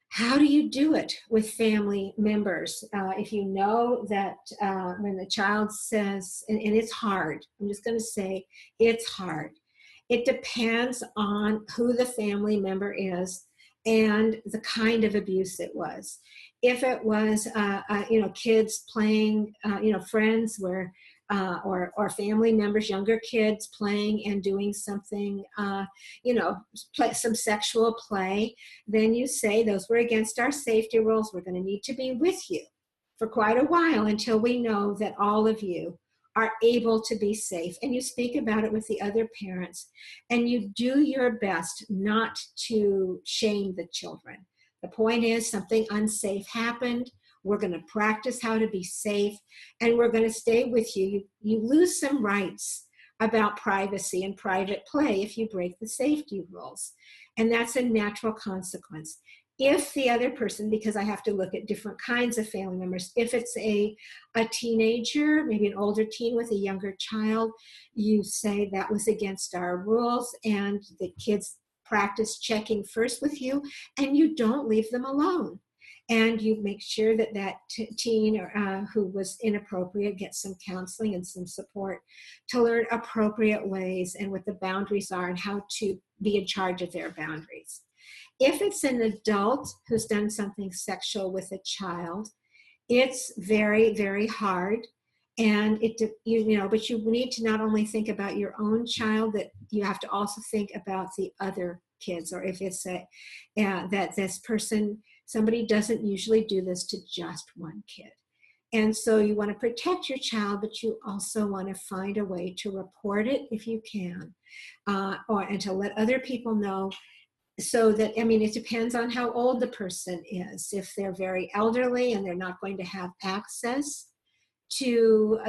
how do you do it with family members? If you know that when the child says, and it's hard, I'm just going to say it's hard. It depends on who the family member is and the kind of abuse it was. If it was, kids playing, friends where, or family members, younger kids playing and doing something, some sexual play, then you say, those were against our safety rules. We're going to need to be with you for quite a while until we know that all of you are able to be safe. And you speak about it with the other parents, and you do your best not to shame the children. The point is, something unsafe happened. We're going to practice how to be safe, and we're going to stay with you. You lose some rights about privacy and private play if you break the safety rules. And that's a natural consequence. If the other person, because I have to look at different kinds of family members, if it's a teenager, maybe an older teen with a younger child, you say that was against our rules, and the kids practice checking first with you, and you don't leave them alone. And you make sure that that teen who was inappropriate gets some counseling and some support to learn appropriate ways and what the boundaries are and how to be in charge of their boundaries. If it's an adult who's done something sexual with a child, it's very, very hard. And but you need to not only think about your own child, that you have to also think about the other kids, or if it's that this person, somebody doesn't usually do this to just one kid. And so you want to protect your child, but you also want to find a way to report it if you can, and to let other people know. So that, it depends on how old the person is. If they're very elderly and they're not going to have access to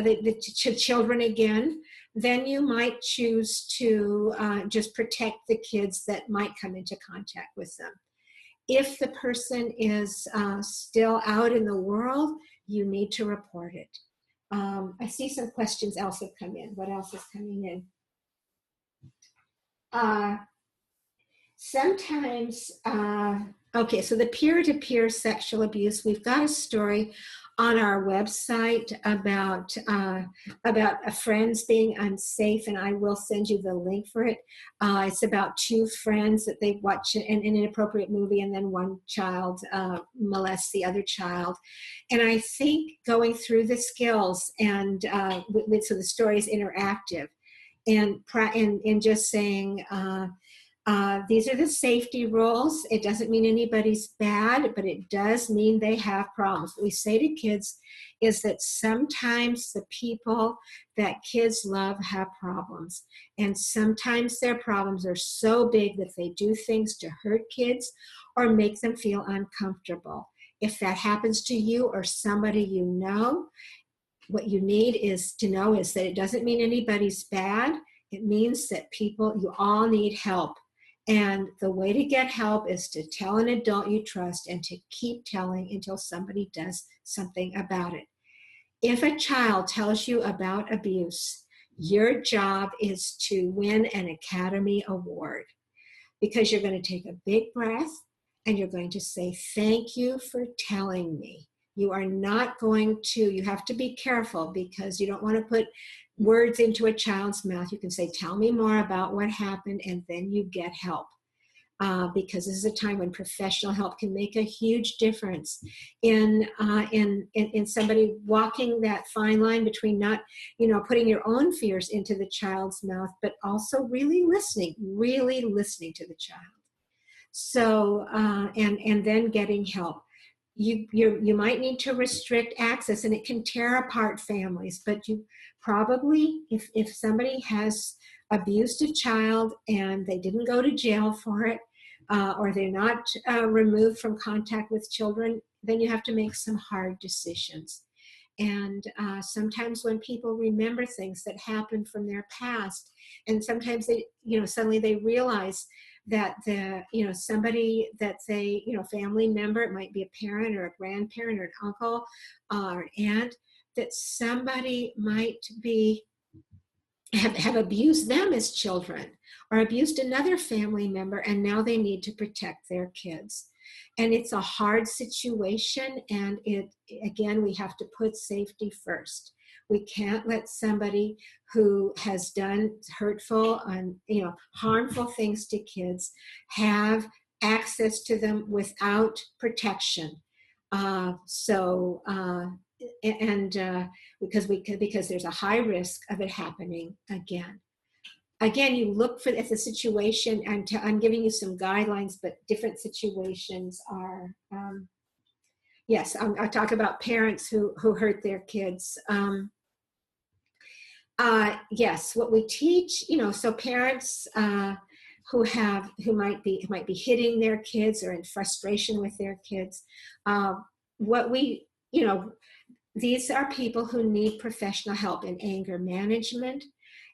children again, then you might choose to just protect the kids that might come into contact with them. If the person is still out in the world, you need to report it. I see some questions else have come in. What else is coming in? Sometimes, okay, so the peer-to-peer sexual abuse, we've got a story on our website about friends being unsafe, and I will send you the link for it. It's about two friends that they watch an inappropriate movie, and then one child molests the other child. And I think going through the skills and so the story is interactive, and just saying. These are the safety rules. It doesn't mean anybody's bad, but it does mean they have problems. What we say to kids is that sometimes the people that kids love have problems. And sometimes their problems are so big that they do things to hurt kids or make them feel uncomfortable. If that happens to you or somebody you know, what you need is to know is that it doesn't mean anybody's bad. It means that you all need help. And the way to get help is to tell an adult you trust and to keep telling until somebody does something about it. If a child tells you about abuse, your job is to win an Academy Award, because you're going to take a big breath and you're going to say, thank you for telling me. You are not going to, you have to be careful because you don't want to put words into a child's mouth. You can say, tell me more about what happened, and then you get help. Because this is a time when professional help can make a huge difference in somebody walking that fine line between not, putting your own fears into the child's mouth, but also really listening to the child. So, and then getting help. You might need to restrict access, and it can tear apart families, but you probably, if somebody has abused a child and they didn't go to jail for it, or they're not removed from contact with children, then you have to make some hard decisions. And sometimes when people remember things that happened from their past, and sometimes they, suddenly they realize that somebody that they, family member, it might be a parent or a grandparent or an uncle or an aunt, that somebody might be have abused them as children or abused another family member, and now they need to protect their kids. And it's a hard situation, and again, we have to put safety first. We can't let somebody who has done hurtful and harmful things to kids have access to them without protection. Because there's a high risk of it happening again. Again, you look at the situation, and I'm giving you some guidelines, but different situations are, yes, I'll talk about parents who hurt their kids. Yes, what we teach, so parents who might be hitting their kids or in frustration with their kids, these are people who need professional help in anger management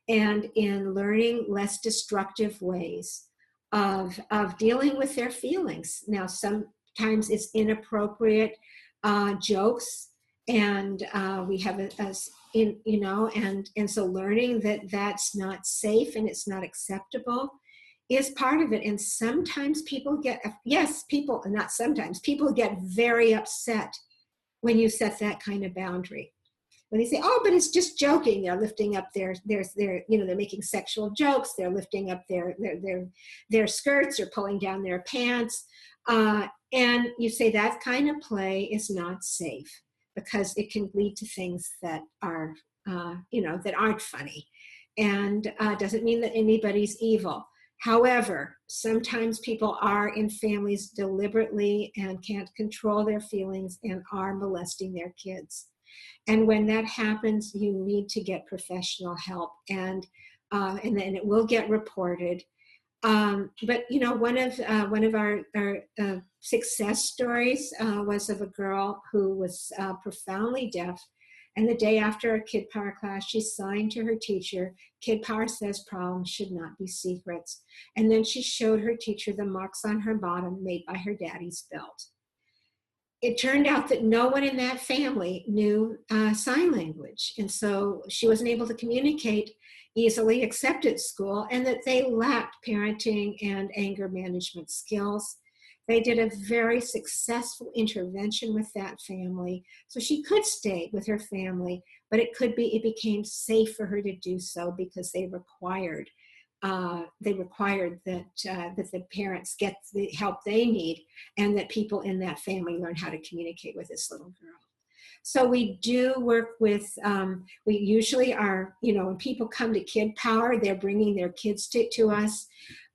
and in learning less destructive ways of dealing with their feelings. Now, sometimes it's inappropriate jokes, and we have and so learning that that's not safe and it's not acceptable is part of it. And sometimes people get very upset when you set that kind of boundary. When they say, oh, but it's just joking, they're lifting up they're making sexual jokes, they're lifting up their skirts or pulling down their pants. And you say that kind of play is not safe because it can lead to things that are, that aren't funny. And doesn't mean that anybody's evil. However, sometimes people are in families deliberately and can't control their feelings and are molesting their kids. And when that happens, you need to get professional help, and then it will get reported. But one of our success stories was of a girl who was profoundly deaf. And the day after a Kidpower class, she signed to her teacher, Kidpower says problems should not be secrets. And then she showed her teacher the marks on her bottom made by her daddy's belt. It turned out that no one in that family knew sign language. And so she wasn't able to communicate easily except at school, and that they lacked parenting and anger management skills. They did a very successful intervention with that family. So she could stay with her family, but it became safe for her to do so because they required that that the parents get the help they need, and that people in that family learn how to communicate with this little girl. So we do work with, we usually are, when people come to Kidpower, they're bringing their kids to us.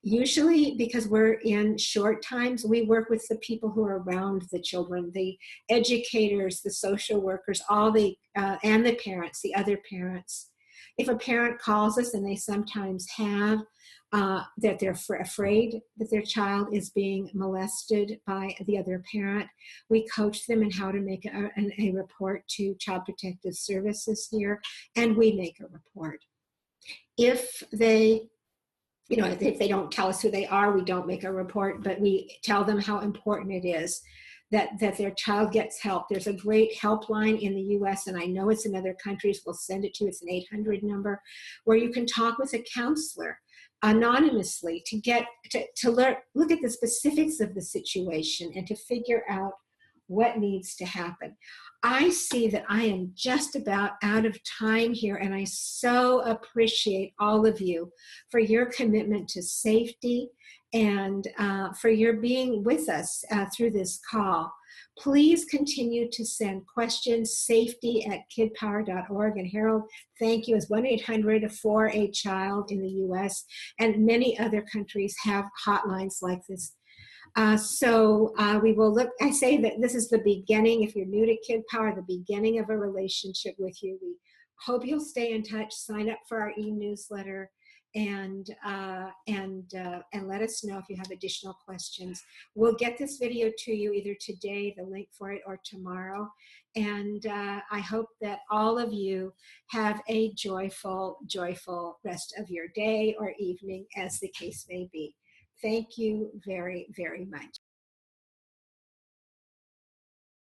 Usually, because we're in short times, we work with the people who are around the children, the educators, the social workers, and the parents, the other parents. If a parent calls us, and they sometimes have, that they're afraid that their child is being molested by the other parent, we coach them in how to make a report to Child Protective Services here, and we make a report. If they if they don't tell us who they are, we don't make a report, but we tell them how important it is that their child gets help. There's a great helpline in the US, and I know it's in other countries. We'll send it to you. It's an 800 number where you can talk with a counselor anonymously to look at the specifics of the situation and to figure out what needs to happen. I see that I am just about out of time here, and I so appreciate all of you for your commitment to safety and for your being with us through this call. Please continue to send questions, safety@kidpower.org. And Harold, thank you, as 1-800-4-A-CHILD in the US, and many other countries have hotlines like this. So we will look, I say that this is the beginning, if you're new to Kidpower, the beginning of a relationship with you. We hope you'll stay in touch, sign up for our e-newsletter, and let us know if you have additional questions. We'll get this video to you either today, the link for it, or tomorrow. And I hope that all of you have a joyful rest of your day or evening, as the case may be. Thank you very, very much.